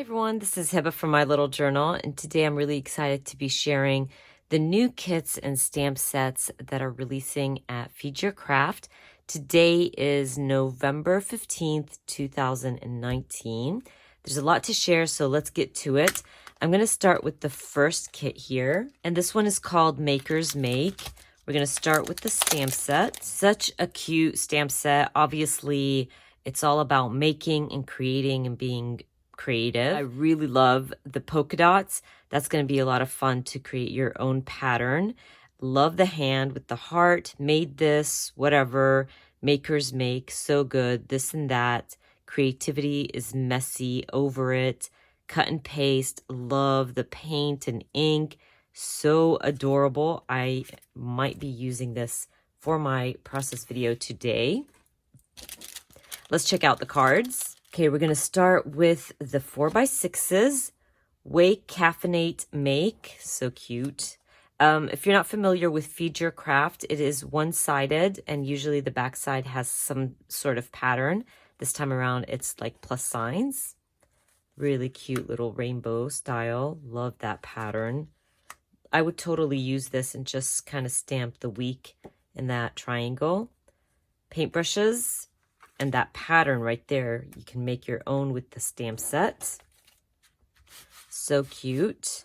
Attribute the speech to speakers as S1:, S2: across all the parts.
S1: everyone, this is Hiba from My Little Journal, and today I'm really excited to be sharing the new kits and stamp sets that are releasing at Feed Your Craft. Today is November 15th, 2019. There's a lot to share, so let's get to it. I'm going to start with the first kit here, and this one is called Maker's Make. We're going to start with the stamp set. Such a cute stamp set. Obviously, it's all about making and creating and being creative. I really love the polka dots. That's going to be a lot of fun to create your own pattern. Love the hand with the heart. Made this, whatever. Maker's Make, so good. This and that. Creativity is messy over it. Cut and paste. Love the paint and ink. So adorable. I might be using this for my process video today. Let's check out the cards. Okay, we're going to start with the 4x6s. Wake, Caffeinate, Make. So cute. If you're not familiar with Feed Your Craft, it is one-sided, and usually the back side has some sort of pattern. This time around, it's like plus signs. Really cute little rainbow style. Love that pattern. I would totally use this and just kind of stamp the week in that triangle. Paintbrushes. And that pattern right there, you can make your own with the stamp set. So cute.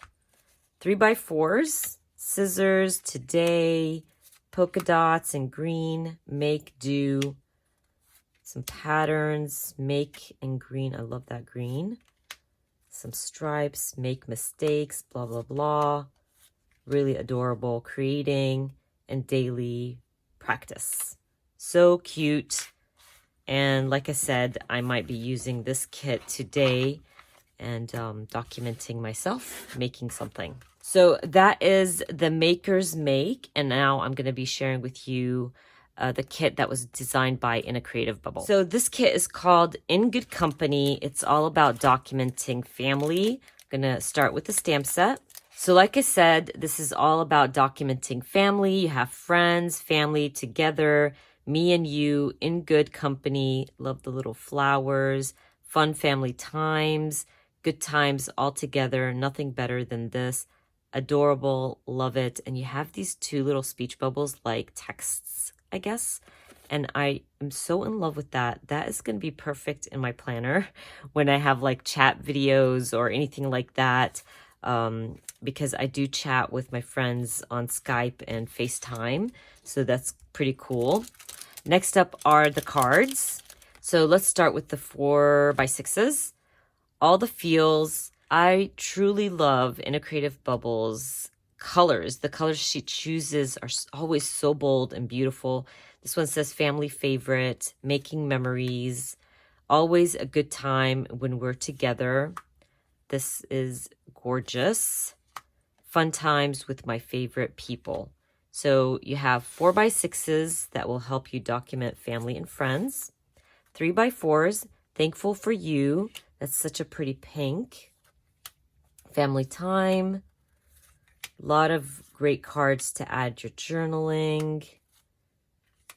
S1: 3x4s, scissors, today, polka dots and green, make, do. Some patterns, make and green. I love that green. Some stripes, make mistakes, blah, blah, blah. Really adorable. Creating and daily practice. So cute. And like I said, I might be using this kit today and documenting myself making something. So that is the Maker's Make. And now I'm going to be sharing with you the kit that was designed by In a Creative Bubble. So this kit is called In Good Company. It's all about documenting family. I'm going to start with the stamp set. So like I said, this is all about documenting family. You have friends, family together. Me and you in good company. Love the little flowers. Fun family times. Good times all together. Nothing better than this. Adorable. Love it. And you have these two little speech bubbles like texts, I guess. And I am so in love with that. That is going to be perfect in my planner when I have like chat videos or anything like that. Because I do chat with my friends on Skype and FaceTime. So that's pretty cool. Next up are the cards. So let's start with the 4x6s. All the feels. I truly love In a Creative Bubble's colors. The colors she chooses are always so bold and beautiful. This one says family favorite, making memories, always a good time when we're together. This is gorgeous. Fun times with my favorite people. So you have 4x6s that will help you document family and friends. 3x4s, thankful for you. That's such a pretty pink. Family time. A lot of great cards to add your journaling.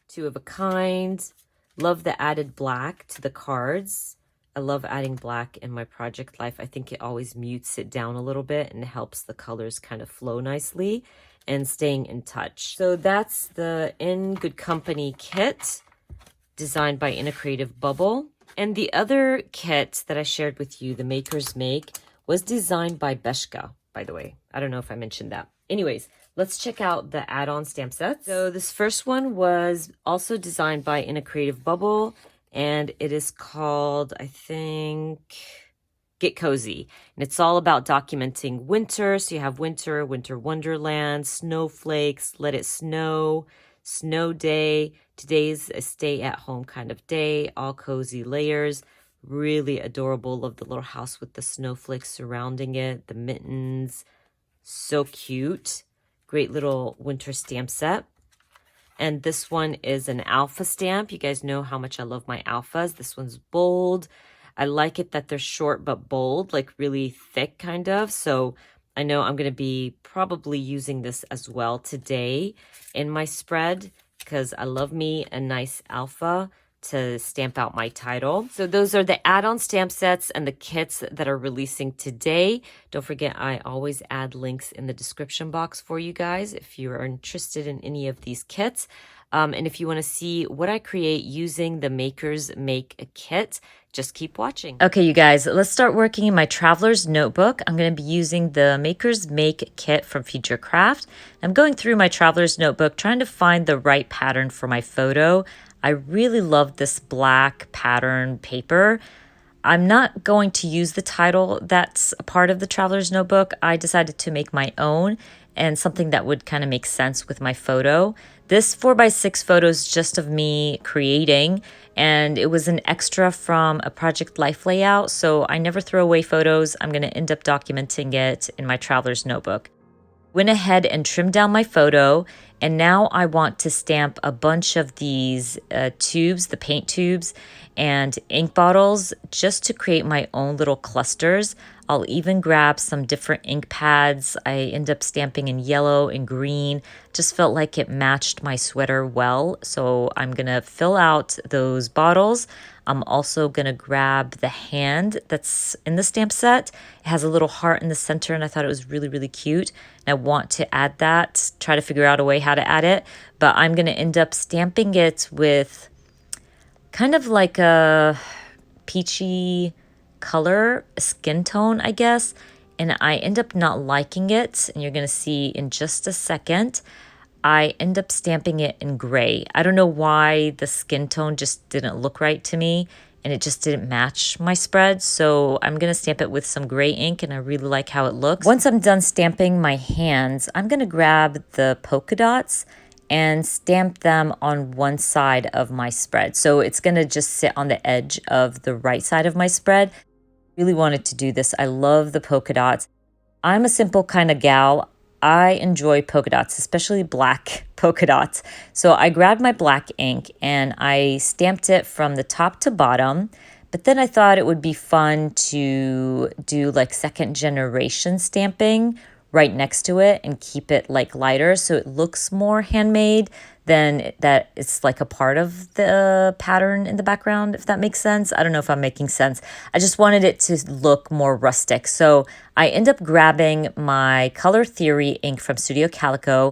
S1: 2 of a kind. Love the added black to the cards. I love adding black in my project life. I think it always mutes it down a little bit and helps the colors kind of flow nicely and staying in touch. So that's the In Good Company kit designed by In a Creative Bubble. And the other kit that I shared with you, the Maker's Make, was designed by Beshka, by the way. I don't know if I mentioned that. Anyways, let's check out the add-on stamp sets. So this first one was also designed by In a Creative Bubble. And it is called, I think, Get Cozy. And it's all about documenting winter. So you have winter, winter wonderland, snowflakes, let it snow, snow day. Today's a stay at home kind of day, all cozy layers. Really adorable. Love the little house with the snowflakes surrounding it, the mittens. So cute. Great little winter stamp set. And this one is an alpha stamp. You guys know how much I love my alphas. This one's bold. I like it that they're short but bold, like really thick kind of. So I know I'm going to be probably using this as well today in my spread because I love me a nice alpha. to stamp out my title. So those are the add-on stamp sets and the kits that are releasing today. Don't forget, I always add links in the description box for you guys if you are interested in any of these kits. And if you want to see what I create using the Makers Make a Kit, just keep watching. Okay, you guys, let's start working in my traveler's notebook. I'm going to be using the Makers Make kit from Future Craft. I'm going through my traveler's notebook, trying to find the right pattern for my photo. I really love this black pattern paper. I'm not going to use the title that's a part of the traveler's notebook. I decided to make my own and something that would kind of make sense with my photo. This 4x6 photo is just of me creating, and it was an extra from a Project Life layout, so I never throw away photos. I'm going to end up documenting it in my traveler's notebook. Went ahead and trimmed down my photo, and now I want to stamp a bunch of these tubes, the paint tubes and ink bottles, just to create my own little clusters. I'll even grab some different ink pads. I end up stamping in yellow and green. Just felt like it matched my sweater well, so I'm gonna fill out those bottles. I'm also gonna grab the hand that's in the stamp set. It has a little heart in the center, and I thought it was really, really cute. And I want to add that, try to figure out a way how to add it, but I'm gonna end up stamping it with kind of like a peachy color, skin tone, I guess. And I end up not liking it, and you're gonna see in just a second. I end up stamping it in gray. I don't know why the skin tone just didn't look right to me, and it just didn't match my spread. So I'm gonna stamp it with some gray ink, and I really like how it looks. Once I'm done stamping my hands, I'm gonna grab the polka dots and stamp them on one side of my spread. So it's gonna just sit on the edge of the right side of my spread. Really wanted to do this. I love the polka dots. I'm a simple kind of gal. I enjoy polka dots, especially black polka dots. So I grabbed my black ink and I stamped it from the top to bottom. But then I thought it would be fun to do like second generation stamping right next to it and keep it like lighter so it looks more handmade than that it's like a part of the pattern in the background, if that makes sense. I don't know if I'm making sense. I just wanted it to look more rustic. So I end up grabbing my Color Theory ink from Studio Calico.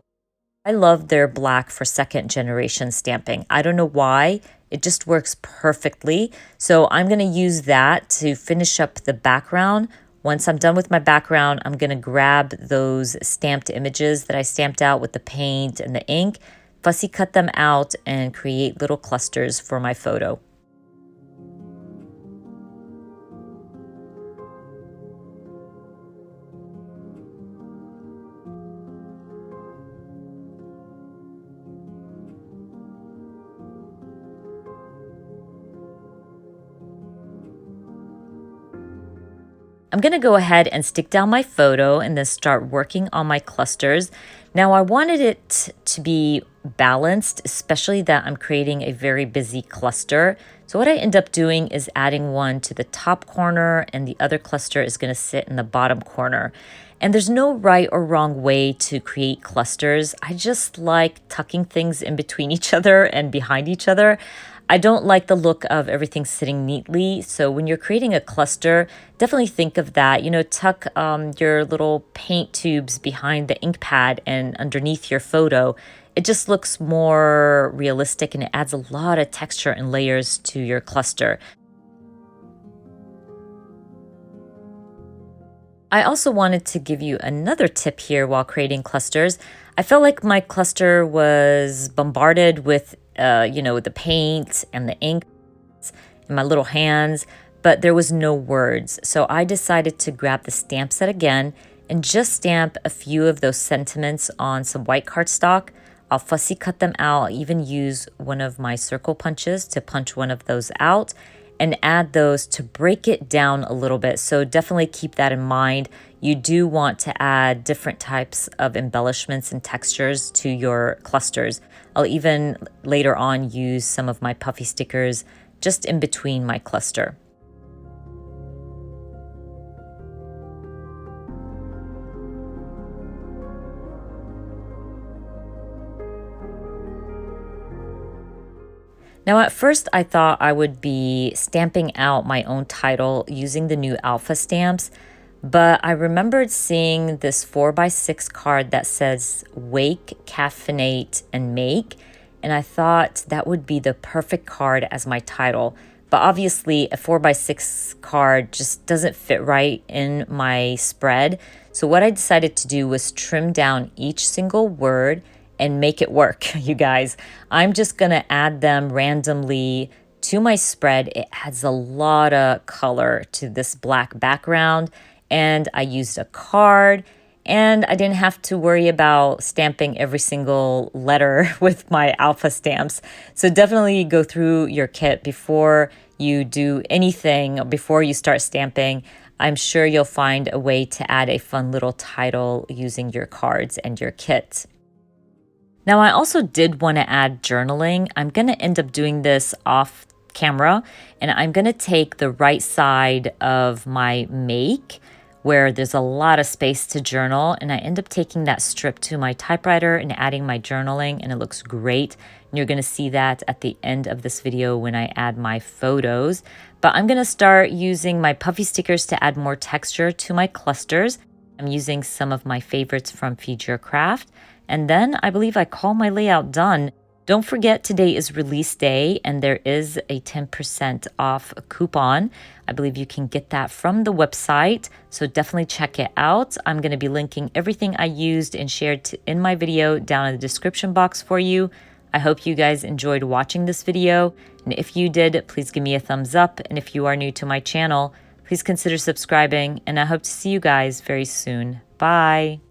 S1: I love their black for second generation stamping. I don't know why. It just works perfectly. So I'm going to use that to finish up the background. Once I'm done with my background, I'm going to grab those stamped images that I stamped out with the paint and the ink, fussy cut them out, and create little clusters for my photo. I'm going to go ahead and stick down my photo and then start working on my clusters. Now I wanted it to be balanced, especially that I'm creating a very busy cluster. So what I end up doing is adding one to the top corner, and the other cluster is going to sit in the bottom corner. And there's no right or wrong way to create clusters. I just like tucking things in between each other and behind each other. I don't like the look of everything sitting neatly. So when you're creating a cluster, definitely think of that. You know, tuck your little paint tubes behind the ink pad and underneath your photo. It just looks more realistic, and it adds a lot of texture and layers to your cluster. I also wanted to give you another tip here while creating clusters. I felt like my cluster was bombarded with the paint and the ink in my little hands, but there was no words. So I decided to grab the stamp set again and just stamp a few of those sentiments on some white cardstock. I'll fussy cut them out. I'll even use one of my circle punches to punch one of those out and add those to break it down a little bit. So definitely keep that in mind. You do want to add different types of embellishments and textures to your clusters. I'll even later on use some of my puffy stickers just in between my cluster. Now, at first, I thought I would be stamping out my own title using the new alpha stamps, but I remembered seeing this 4x6 card that says Wake, Caffeinate, and Make, and I thought that would be the perfect card as my title. But obviously, a 4x6 card just doesn't fit right in my spread. So what I decided to do was trim down each single word and make it work, you guys. I'm just gonna add them randomly to my spread. It adds a lot of color to this black background, and I used a card, and I didn't have to worry about stamping every single letter with my alpha stamps. So definitely go through your kit before you do anything, before you start stamping. I'm sure you'll find a way to add a fun little title using your cards and your kit. Now, I also did want to add journaling. I'm going to end up doing this off camera, and I'm going to take the right side of my make, where there's a lot of space to journal, and I end up taking that strip to my typewriter and adding my journaling, and it looks great. And you're going to see that at the end of this video when I add my photos. But I'm going to start using my puffy stickers to add more texture to my clusters. I'm using some of my favorites from Feed Your Craft. And then I believe I call my layout done. Don't forget today is release day and there is a 10% off coupon. I believe you can get that from the website, so definitely check it out. I'm going to be linking everything I used and shared in my video down in the description box for you. I hope you guys enjoyed watching this video, and if you did, please give me a thumbs up, and if you are new to my channel, please consider subscribing, and I hope to see you guys very soon. Bye!